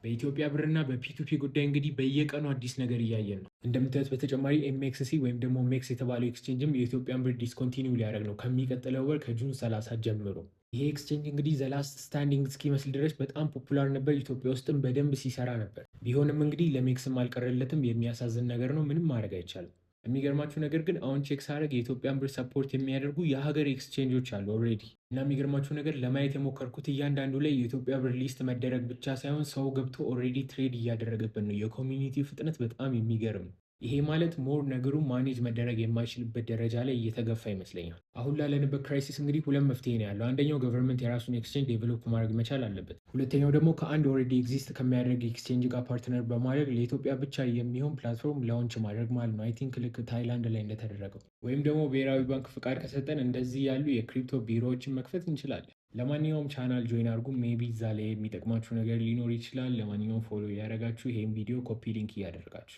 በኢትዮጵያ ብርና በፒቱፒ ጉዳይ እንግዲህ በየቀኑ አዲስ ነገር እያየን ነው። እንደምታዩት በተጨማሪ ኤምኤክስሲ ወይም ደግሞ ሜክስ የተባለው ኤክስቼንጅም የኢትዮጵያን ብር ዲስኮንቲኒው ሊያደርግ ነው ከሚቀጥለው ወር ከጁን 30 ጀምሮ። ይሄ ኤክስቼንጅ እንግዲህ ዘላስት ስታንዲንግ እስኪመስል ድረስ በጣም ፖፑላር ነበር። ኢትዮጵያ ውስጥም በደንብ ሲሰራ ነበር። ቢሆንም እንግዲህ ለሜክስም አልቀረለትም። የሚያሳዝን ነገር ነው። ምንም ማድረግ አይቻልም። የሚገርማችሁ ነገር ግን አሁን ቼክ ሳደርግ የኢትዮጵያን ብር ሰፖርት የሚያደርጉ የሀገር ኤክስቼንጆች አሉ ኦልሬዲ። እና የሚገርማችሁ ነገር ለማየት የሞከርኩት እያንዳንዱ ላይ የኢትዮጵያ ብር ሊስት መደረግ ብቻ ሳይሆን ሰው ገብቶ ኦልሬዲ ትሬድ እያደረገበት ነው። የኮሚኒቲ ፍጥነት በጣም የሚገርም ነው። ይሄ ማለት ሞር ነገሩ ማኔጅ መደረግ የማይችልበት ደረጃ ላይ እየተገፋ ይመስለኛል። አሁን ላለንበት ክራይሲስ እንግዲህ ሁለት መፍትሄ ነው ያለው። አንደኛው ገቨርንመንት የራሱን ኤክስቼንጅ ዴቨሎፕ ማድረግ መቻል አለበት። ሁለተኛው ደግሞ ከአንድ ኦልሬዲ ኤግዚስት ከሚያደርግ ኤክስቼንጅ ጋር ፓርትነር በማድረግ ለኢትዮጵያ ብቻ የሚሆን ፕላትፎርም ላውንች ማድረግ ማለት ነው። አይ ቲንክ ልክ ታይላንድ ላይ እንደተደረገው። ወይም ደግሞ ብሔራዊ ባንክ ፍቃድ ከሰጠን እንደዚህ ያሉ የክሪፕቶ ቢሮዎችን መክፈት እንችላለን። ለማንኛውም ቻናል ጆይን አድርጉ። ሜቢ እዛ ላይ የሚጠቅማችሁ ነገር ሊኖር ይችላል። ለማንኛውም ፎሎ እያደረጋችሁ ይሄን ቪዲዮ ኮፒ ሊንክ እያደረጋችሁ